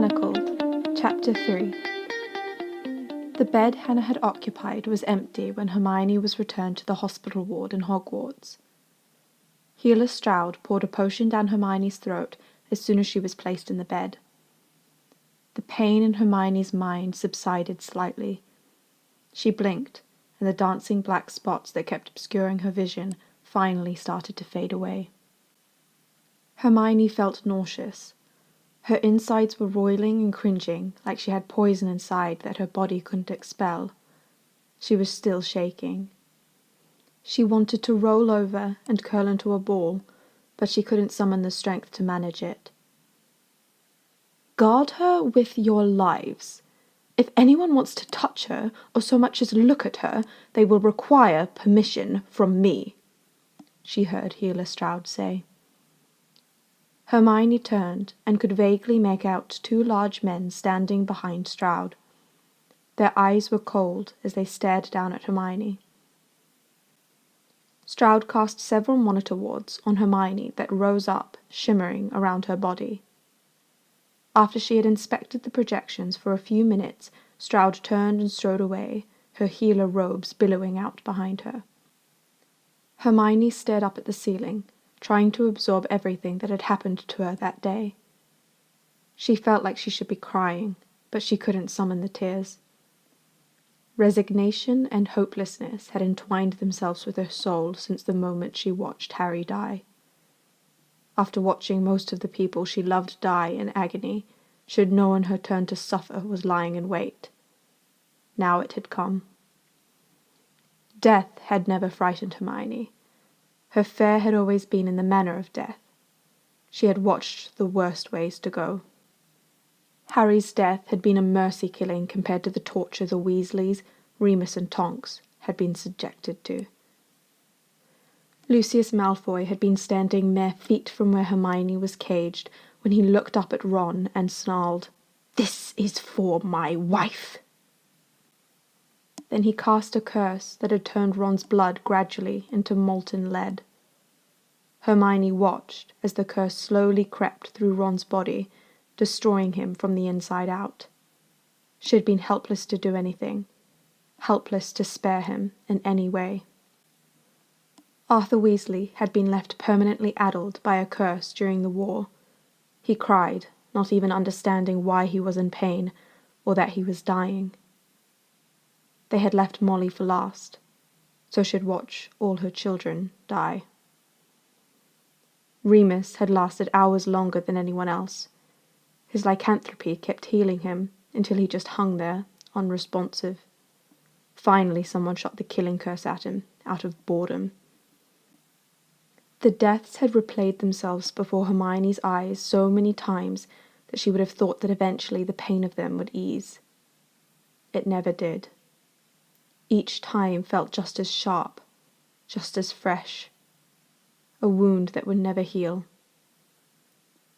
Manacles, Chapter 3. The bed Hannah had occupied was empty when Hermione was returned to the hospital ward in Hogwarts. Healer Stroud poured a potion down Hermione's throat as soon as she was placed in the bed. The pain in Hermione's mind subsided slightly. She blinked, and the dancing black spots that kept obscuring her vision finally started to fade away. Hermione felt nauseous. Her insides were roiling and cringing, like she had poison inside that her body couldn't expel. She was still shaking. She wanted to roll over and curl into a ball, but she couldn't summon the strength to manage it. "Guard her with your lives. If anyone wants to touch her, or so much as look at her, they will require permission from me," she heard Healer Stroud say. Hermione turned and could vaguely make out two large men standing behind Stroud. Their eyes were cold as they stared down at Hermione. Stroud cast several monitor wards on Hermione that rose up, shimmering around her body. After she had inspected the projections for a few minutes, Stroud turned and strode away, her healer robes billowing out behind her. Hermione stared up at the ceiling, trying to absorb everything that had happened to her that day. She felt like she should be crying, but she couldn't summon the tears. Resignation and hopelessness had entwined themselves with her soul since the moment she watched Harry die. After watching most of the people she loved die in agony, she had known her turn to suffer was lying in wait. Now it had come. Death had never frightened Hermione. Her fear had always been in the manner of death. She had watched the worst ways to go. Harry's death had been a mercy killing compared to the torture the Weasleys, Remus and Tonks had been subjected to. Lucius Malfoy had been standing mere feet from where Hermione was caged when he looked up at Ron and snarled, "This is for my wife!" Then he cast a curse that had turned Ron's blood gradually into molten lead. Hermione watched as the curse slowly crept through Ron's body, destroying him from the inside out. She had been helpless to do anything, helpless to spare him in any way. Arthur Weasley had been left permanently addled by a curse during the war. He cried, not even understanding why he was in pain or that he was dying. They had left Molly for last, so she'd watch all her children die. Remus had lasted hours longer than anyone else. His lycanthropy kept healing him until he just hung there, unresponsive. Finally someone shot the killing curse at him, out of boredom. The deaths had replayed themselves before Hermione's eyes so many times that she would have thought that eventually the pain of them would ease. It never did. Each time felt just as sharp, just as fresh. A wound that would never heal.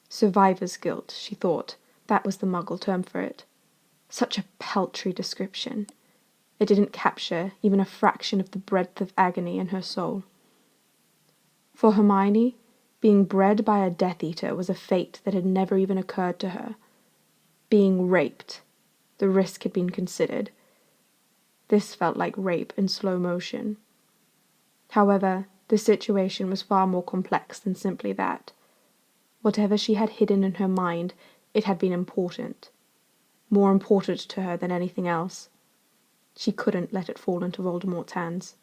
Survivor's guilt, she thought. That was the Muggle term for it. Such a paltry description. It didn't capture even a fraction of the breadth of agony in her soul. For Hermione, being bred by a Death Eater was a fate that had never even occurred to her. Being raped, the risk had been considered. This felt like rape in slow motion. However, the situation was far more complex than simply that. Whatever she had hidden in her mind, it had been important. More important to her than anything else. She couldn't let it fall into Voldemort's hands.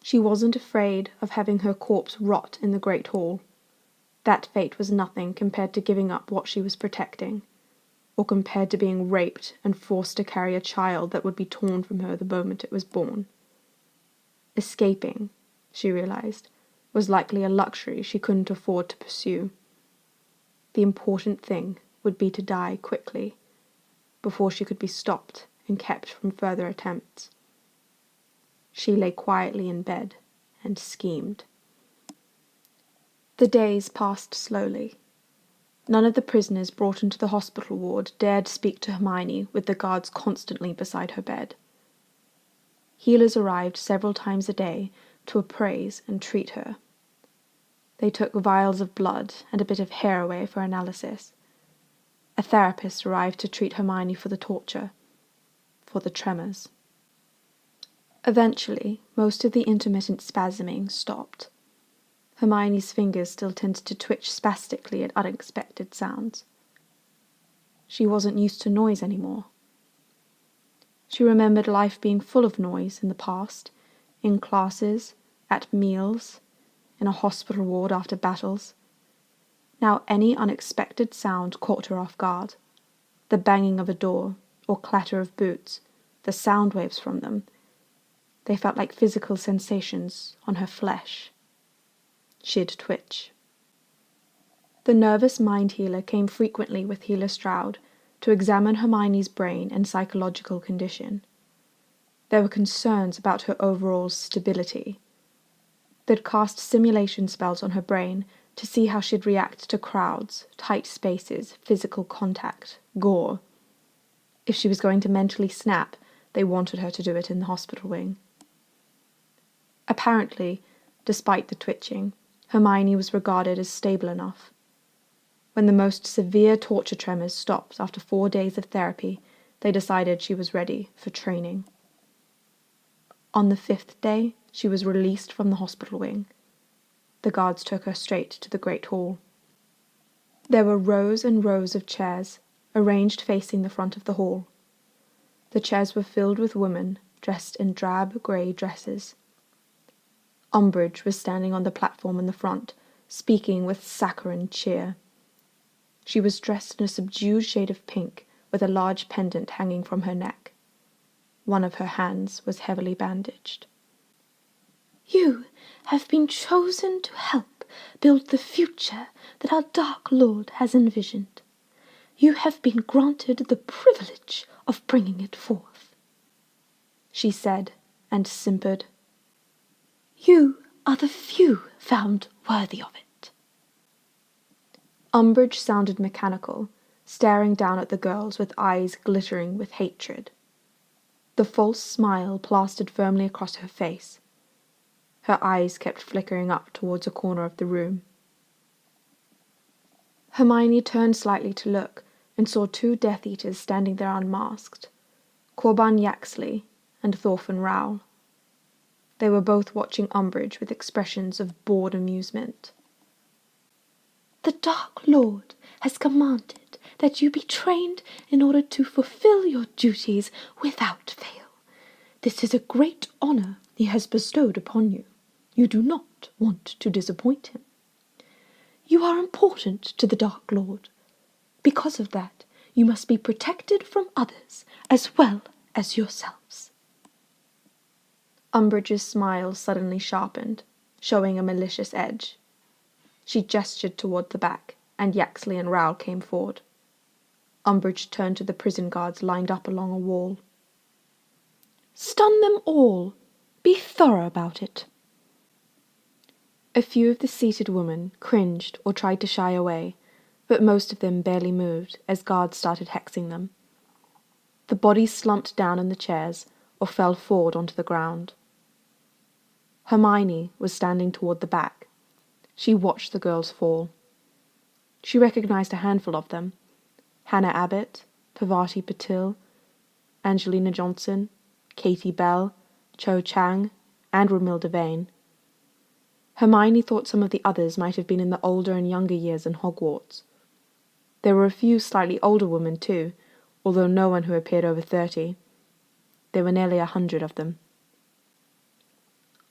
She wasn't afraid of having her corpse rot in the Great Hall. That fate was nothing compared to giving up what she was protecting, or compared to being raped and forced to carry a child that would be torn from her the moment it was born. Escaping, she realized, was likely a luxury she couldn't afford to pursue. The important thing would be to die quickly, before she could be stopped and kept from further attempts. She lay quietly in bed and schemed. The days passed slowly. None of the prisoners brought into the hospital ward dared speak to Hermione with the guards constantly beside her bed. Healers arrived several times a day to appraise and treat her. They took vials of blood and a bit of hair away for analysis. A therapist arrived to treat Hermione for the torture, for the tremors. Eventually, most of the intermittent spasming stopped. Hermione's fingers still tended to twitch spastically at unexpected sounds. She wasn't used to noise anymore. She remembered life being full of noise in the past, in classes, at meals, in a hospital ward after battles. Now any unexpected sound caught her off guard. The banging of a door, or clatter of boots, the sound waves from them. They felt like physical sensations on her flesh. She'd twitch. The nervous mind healer came frequently with Healer Stroud to examine Hermione's brain and psychological condition. There were concerns about her overall stability. They'd cast simulation spells on her brain to see how she'd react to crowds, tight spaces, physical contact, gore. If she was going to mentally snap, they wanted her to do it in the hospital wing. Apparently, despite the twitching, Hermione was regarded as stable enough. When the most severe torture tremors stopped after 4 days of therapy, they decided she was ready for training. On the 5th day, she was released from the hospital wing. The guards took her straight to the Great Hall. There were rows and rows of chairs, arranged facing the front of the hall. The chairs were filled with women dressed in drab grey dresses. Umbridge was standing on the platform in the front, speaking with saccharine cheer. She was dressed in a subdued shade of pink, with a large pendant hanging from her neck. One of her hands was heavily bandaged. You have been chosen to help build the future that our Dark Lord has envisioned. You have been granted the privilege of bringing it forth, she said, and simpered. You are the few found worthy of it. Umbridge sounded mechanical, staring down at the girls with eyes glittering with hatred. The false smile plastered firmly across her face. Her eyes kept flickering up towards a corner of the room. Hermione turned slightly to look and saw 2 Death Eaters standing there unmasked, Corban Yaxley and Thorfinn Rowell. They were both watching Umbridge with expressions of bored amusement. The Dark Lord has commanded that you be trained in order to fulfill your duties without fail. This is a great honor he has bestowed upon you. You do not want to disappoint him. You are important to the Dark Lord. Because of that, you must be protected from others as well as yourselves. Umbridge's smile suddenly sharpened, showing a malicious edge. She gestured toward the back, and Yaxley and Rowell came forward. Umbridge turned to the prison guards lined up along a wall. Stun them all. Be thorough about it. A few of the seated women cringed or tried to shy away, but most of them barely moved as guards started hexing them. The bodies slumped down in the chairs or fell forward onto the ground. Hermione was standing toward the back. She watched the girls fall. She recognized a handful of them: Hannah Abbott, Parvati Patil, Angelina Johnson, Katie Bell, Cho Chang, and Romilda Vane. Hermione thought some of the others might have been in the older and younger years in Hogwarts. There were a few slightly older women too, although no one who appeared over 30. There were nearly 100 of them.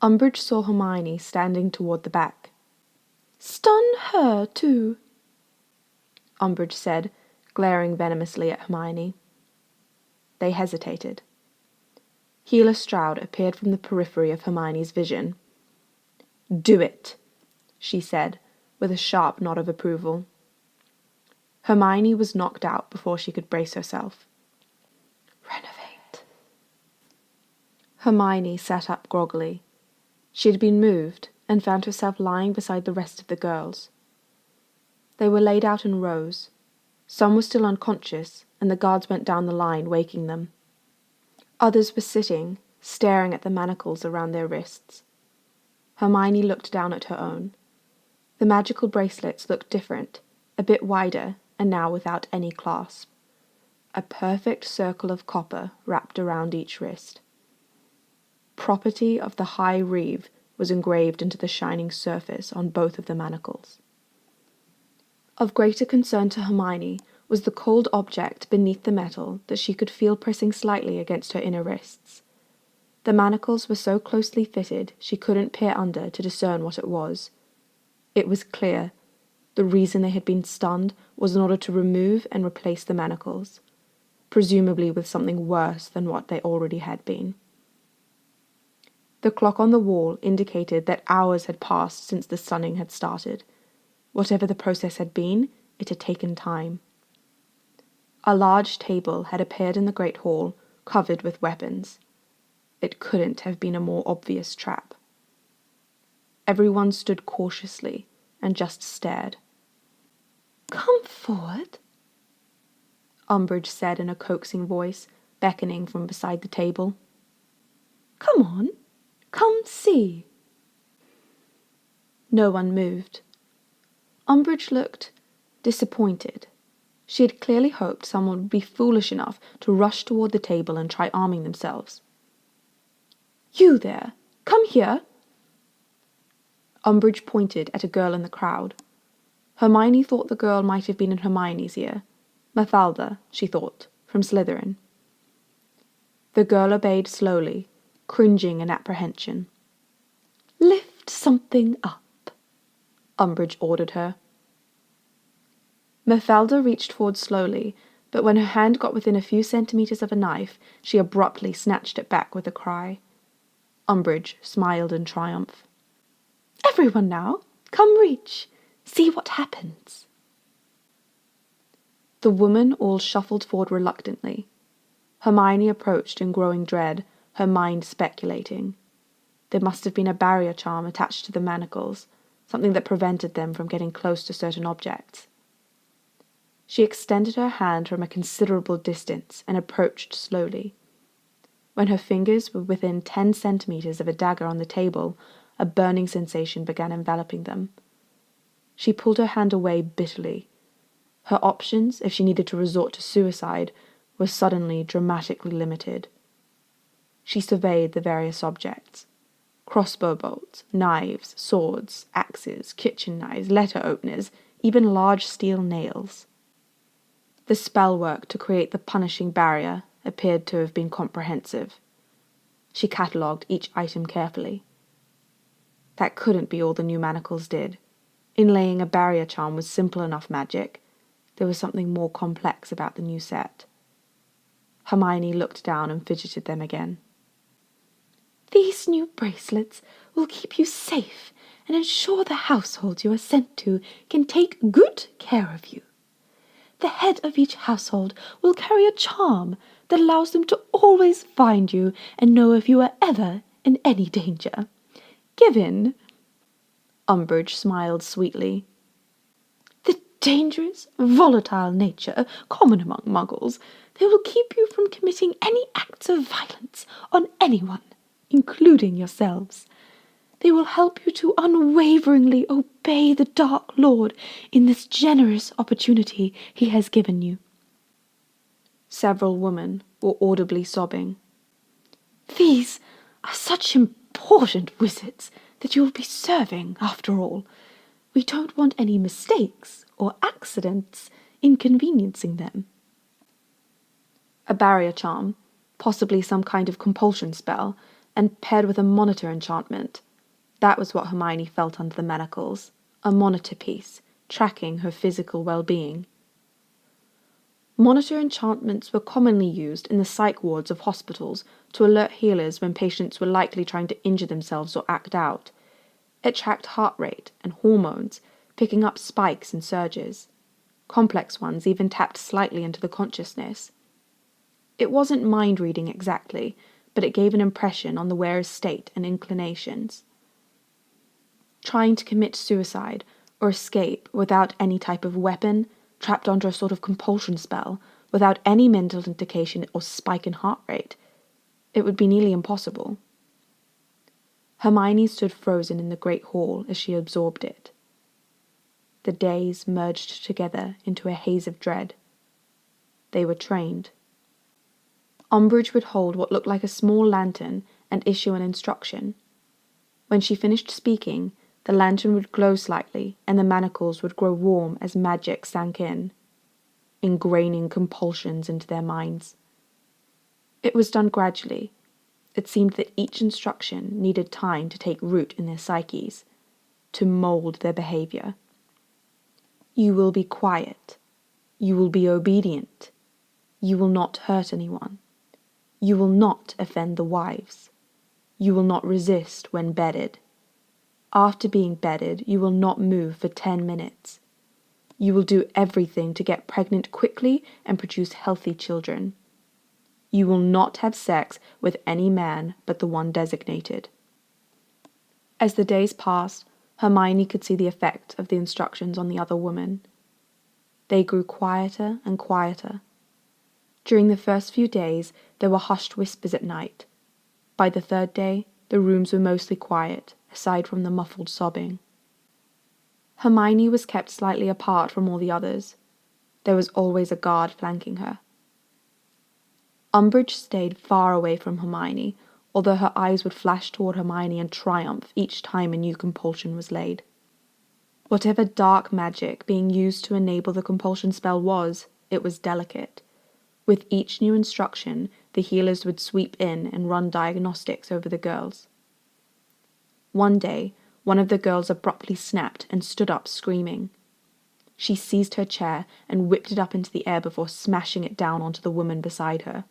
Umbridge saw Hermione standing toward the back. Stun her too, Umbridge said, glaring venomously at Hermione. They hesitated. Healer Stroud appeared from the periphery of Hermione's vision. "Do it," she said, with a sharp nod of approval. Hermione was knocked out before she could brace herself. Renovate. Hermione sat up groggily. She had been moved and found herself lying beside the rest of the girls. They were laid out in rows. Some were still unconscious, and the guards went down the line, waking them. Others were sitting, staring at the manacles around their wrists. Hermione looked down at her own. The magical bracelets looked different, a bit wider, and now without any clasp. A perfect circle of copper wrapped around each wrist. Property of the High Reeve was engraved into the shining surface on both of the manacles. Of greater concern to Hermione was the cold object beneath the metal that she could feel pressing slightly against her inner wrists. The manacles were so closely fitted she couldn't peer under to discern what it was. It was clear. The reason they had been stunned was in order to remove and replace the manacles, presumably with something worse than what they already had been. The clock on the wall indicated that hours had passed since the stunning had started. Whatever the process had been, it had taken time. A large table had appeared in the great hall, covered with weapons. It couldn't have been a more obvious trap. Everyone stood cautiously and just stared. "Come forward," Umbridge said in a coaxing voice, beckoning from beside the table. "Come on, come see." No one moved. Umbridge looked disappointed. She had clearly hoped someone would be foolish enough to rush toward the table and try arming themselves. "You there, come here." Umbridge pointed at a girl in the crowd. Hermione thought the girl might have been in Hermione's year. Mafalda, she thought, from Slytherin. The girl obeyed slowly, cringing in apprehension. "Lift something up," Umbridge ordered her. Mafalda reached forward slowly, but when her hand got within a few centimeters of a knife, she abruptly snatched it back with a cry. Umbridge smiled in triumph. "Everyone now, come reach. See what happens." The women all shuffled forward reluctantly. Hermione approached in growing dread, her mind speculating. There must have been a barrier charm attached to the manacles, something that prevented them from getting close to certain objects. She extended her hand from a considerable distance and approached slowly. When her fingers were within 10 centimeters of a dagger on the table, a burning sensation began enveloping them. She pulled her hand away bitterly. Her options, if she needed to resort to suicide, were suddenly dramatically limited. She surveyed the various objects. Crossbow bolts, knives, swords, axes, kitchen knives, letter openers, even large steel nails. The spell work to create the punishing barrier appeared to have been comprehensive. She catalogued each item carefully. That couldn't be all the new manacles did. Inlaying a barrier charm was simple enough magic. There was something more complex about the new set. Hermione looked down and fidgeted them again. "These new bracelets will keep you safe and ensure the household you are sent to can take good care of you. The head of each household will carry a charm that allows them to always find you and know if you are ever in any danger. Given," Umbridge smiled sweetly, "the dangerous, volatile nature common among muggles, they will keep you from committing any acts of violence on anyone, including yourselves. They will help you to unwaveringly obey the Dark Lord in this generous opportunity he has given you." Several women were audibly sobbing. "These are such important wizards that you will be serving, after all. We don't want any mistakes or accidents inconveniencing them." A barrier charm, possibly some kind of compulsion spell, and paired with a monitor enchantment. That was what Hermione felt under the manacles, a monitor piece, tracking her physical well-being. Monitor enchantments were commonly used in the psych wards of hospitals to alert healers when patients were likely trying to injure themselves or act out. It tracked heart rate and hormones, picking up spikes and surges. Complex ones even tapped slightly into the consciousness. It wasn't mind-reading exactly, but it gave an impression on the wearer's state and inclinations. Trying to commit suicide or escape without any type of weapon, trapped under a sort of compulsion spell, without any mental indication or spike in heart rate, it would be nearly impossible. Hermione stood frozen in the great hall as she absorbed it. the days merged together into a haze of dread. They were trained. Umbridge would hold what looked like a small lantern and issue an instruction. When she finished speaking, the lantern would glow slightly and the manacles would grow warm as magic sank in, ingraining compulsions into their minds. It was done gradually. It seemed that each instruction needed time to take root in their psyches, to mold their behavior. You will be quiet. You will be obedient. You will not hurt anyone. You will not offend the wives. You will not resist when bedded. After being bedded, you will not move for 10 minutes. You will do everything to get pregnant quickly and produce healthy children. You will not have sex with any man but the one designated. As the days passed, Hermione could see the effect of the instructions on the other woman. They grew quieter and quieter. During the first few days, there were hushed whispers at night. By the third day, the rooms were mostly quiet, aside from the muffled sobbing. Hermione was kept slightly apart from all the others. There was always a guard flanking her. Umbridge stayed far away from Hermione, although her eyes would flash toward Hermione in triumph each time a new compulsion was laid. Whatever dark magic being used to enable the compulsion spell was, it was delicate. With each new instruction, the healers would sweep in and run diagnostics over the girls. One day, one of the girls abruptly snapped and stood up screaming. She seized her chair and whipped it up into the air before smashing it down onto the woman beside her.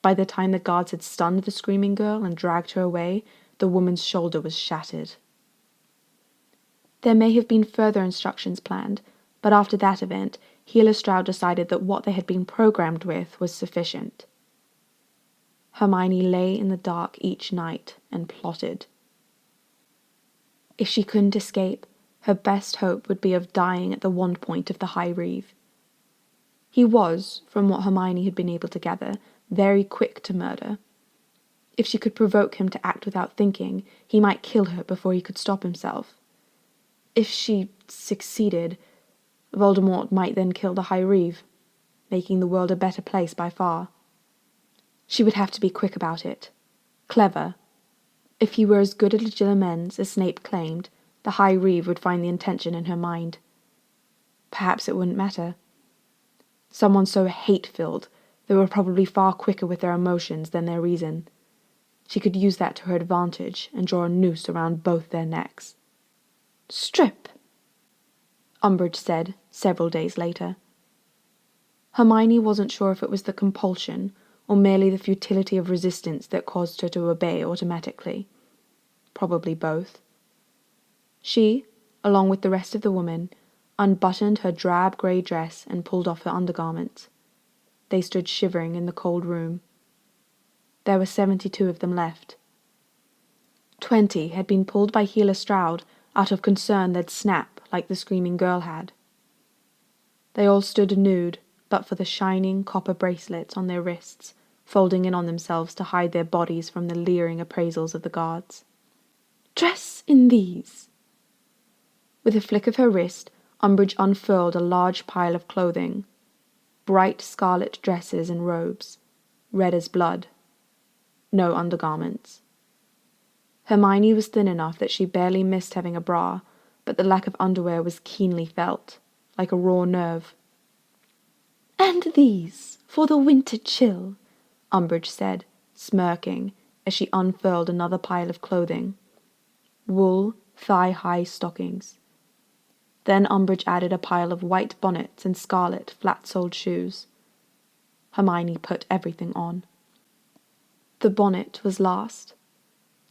By the time the guards had stunned the screaming girl and dragged her away, the woman's shoulder was shattered. There may have been further instructions planned, but after that event, Healer Stroud decided that what they had been programmed with was sufficient. Hermione lay in the dark each night and plotted. If she couldn't escape, her best hope would be of dying at the wand point of the High Reeve. He was, from what Hermione had been able to gather, very quick to murder. If she could provoke him to act without thinking, he might kill her before he could stop himself. If she succeeded, Voldemort might then kill the High Reeve, making the world a better place by far. She would have to be quick about it. Clever. If he were as good a legilimens as Snape claimed, the High Reeve would find the intention in her mind. Perhaps it wouldn't matter. Someone so hate-filled, they were probably far quicker with their emotions than their reason. She could use that to her advantage and draw a noose around both their necks. "Strip," Umbridge said several days later. Hermione wasn't sure if it was the compulsion or merely the futility of resistance that caused her to obey automatically. Probably both. She, along with the rest of the women, unbuttoned her drab grey dress and pulled off her undergarments. They stood shivering in the cold room. There were 72 of them left. 20 had been pulled by Healer Stroud out of concern they'd snap like the screaming girl had. They all stood nude, but for the shining copper bracelets on their wrists, folding in on themselves to hide their bodies from the leering appraisals of the guards. "Dress in these." With a flick of her wrist, Umbridge unfurled a large pile of clothing. Bright scarlet dresses and robes, red as blood. No undergarments. Hermione was thin enough that she barely missed having a bra, but the lack of underwear was keenly felt, like a raw nerve. "And these, for the winter chill," Umbridge said, smirking, as she unfurled another pile of clothing. Wool, thigh-high stockings. Then Umbridge added a pile of white bonnets and scarlet, flat-soled shoes. Hermione put everything on. The bonnet was last.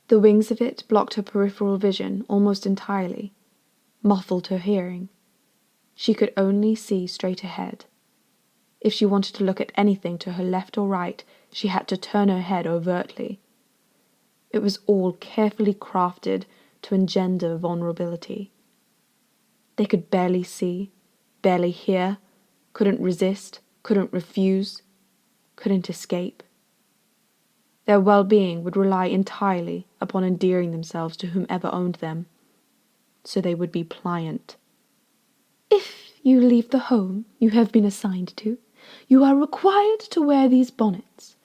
The wings of it blocked her peripheral vision almost entirely, muffled her hearing. She could only see straight ahead. If she wanted to look at anything to her left or right, she had to turn her head overtly. It was all carefully crafted to engender vulnerability. They could barely see, barely hear, couldn't resist, couldn't refuse, couldn't escape. Their well-being would rely entirely upon endearing themselves to whomever owned them, so they would be pliant, If you leave the home you have been assigned to, you are required to wear these bonnets.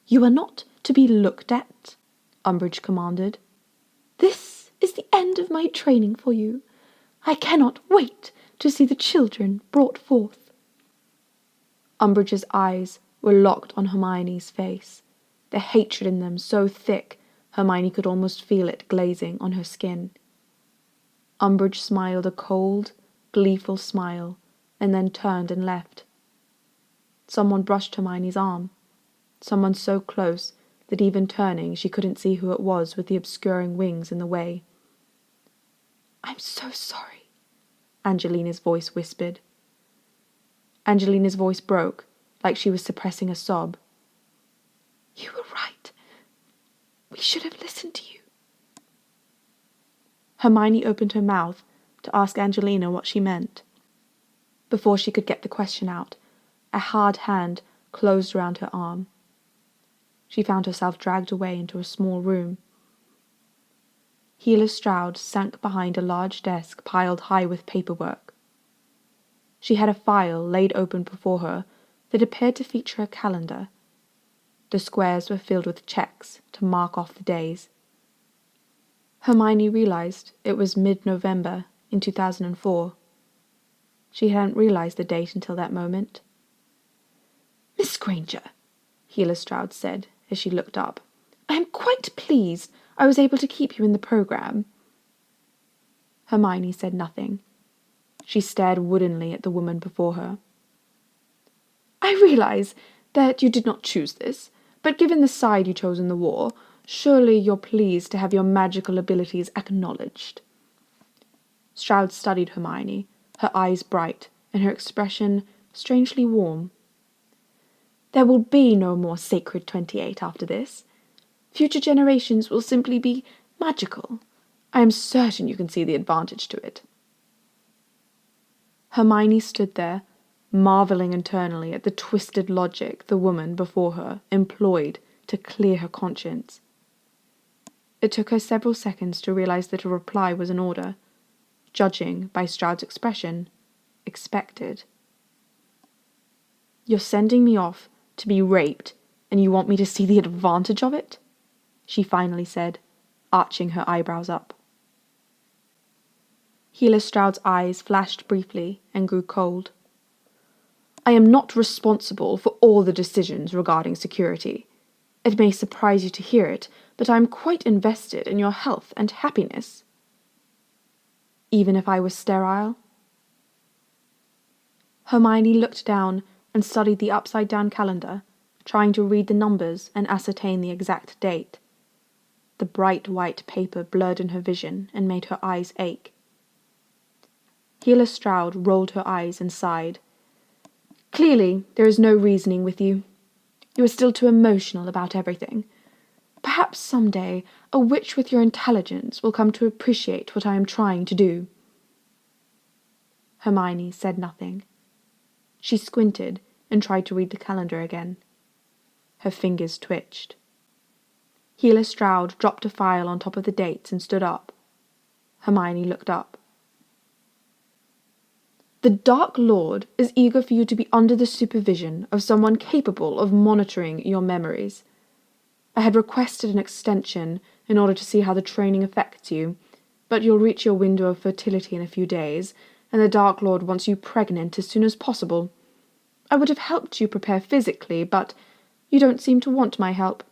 You are not to be looked at, Umbridge commanded. This is the end of my training for you. I cannot wait to see the children brought forth. Umbridge's eyes were locked on Hermione's face, the hatred in them so thick Hermione could almost feel it glazing on her skin. Umbridge smiled a cold, gleeful smile, and then turned and left. Someone brushed Hermione's arm, someone so close that even turning she couldn't see who it was with the obscuring wings in the way. "I'm so sorry," Angelina's voice whispered. Angelina's voice broke, like she was suppressing a sob. "You were right. We should have listened to you." Hermione opened her mouth to ask Angelina what she meant. Before she could get the question out, a hard hand closed around her arm. She found herself dragged away into a small room. Healer Stroud sank behind a large desk piled high with paperwork. She had a file laid open before her that appeared to feature a calendar. The squares were filled with checks to mark off the days. Hermione realized it was mid-November in 2004. She hadn't realized the date until that moment. "Miss Granger," Healer Stroud said as she looked up, "I am quite pleased I was able to keep you in the program." Hermione said nothing. She stared woodenly at the woman before her. "I realize that you did not choose this, but given the side you chose in the war, surely you're pleased to have your magical abilities acknowledged." Stroud studied Hermione, her eyes bright and her expression strangely warm. "There will be no more Sacred 28 after this. Future generations will simply be magical. I am certain you can see the advantage to it." Hermione stood there, marveling internally at the twisted logic the woman before her employed to clear her conscience. It took her several seconds to realize that a reply was in order, judging by Stroud's expression, expected. "You're sending me off to be raped, and you want me to see the advantage of it?" she finally said, arching her eyebrows up. Healer Stroud's eyes flashed briefly and grew cold. "I am not responsible for all the decisions regarding security. It may surprise you to hear it, but I am quite invested in your health and happiness." "Even if I was sterile?" Hermione looked down and studied the upside-down calendar, trying to read the numbers and ascertain the exact date. The bright white paper blurred in her vision and made her eyes ache. Healer Stroud rolled her eyes and sighed. "Clearly, there is no reasoning with you. You are still too emotional about everything. Perhaps someday a witch with your intelligence will come to appreciate what I am trying to do." Hermione said nothing. She squinted and tried to read the calendar again. Her fingers twitched. Healer Stroud dropped a file on top of the dates and stood up. Hermione looked up. "The Dark Lord is eager for you to be under the supervision of someone capable of monitoring your memories. I had requested an extension in order to see how the training affects you, but you'll reach your window of fertility in a few days, and the Dark Lord wants you pregnant as soon as possible. I would have helped you prepare physically, but you don't seem to want my help.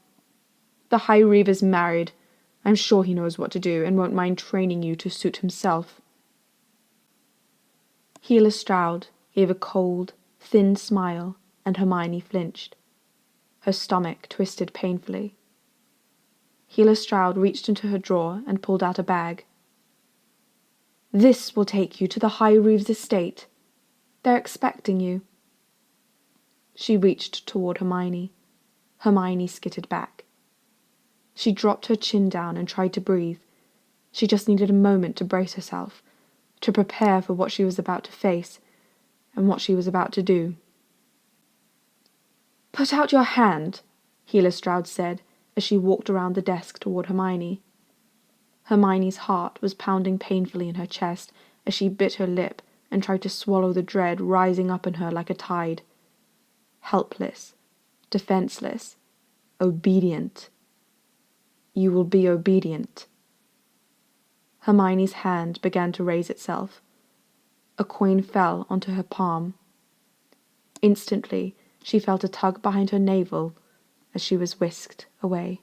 The High Reaver's married. I'm sure he knows what to do and won't mind training you to suit himself." Healer Stroud gave a cold, thin smile, and Hermione flinched. Her stomach twisted painfully. Healer Stroud reached into her drawer and pulled out a bag. "This will take you to the High Reeves estate. They're expecting you." She reached toward Hermione. Hermione skittered back. She dropped her chin down and tried to breathe. She just needed a moment to brace herself, to prepare for what she was about to face and what she was about to do. "Put out your hand," Healer Stroud said as she walked around the desk toward Hermione. Hermione's heart was pounding painfully in her chest as she bit her lip and tried to swallow the dread rising up in her like a tide. Helpless, defenseless, obedient. You will be obedient. Hermione's hand began to raise itself. A coin fell onto her palm. Instantly, she felt a tug behind her navel as she was whisked away.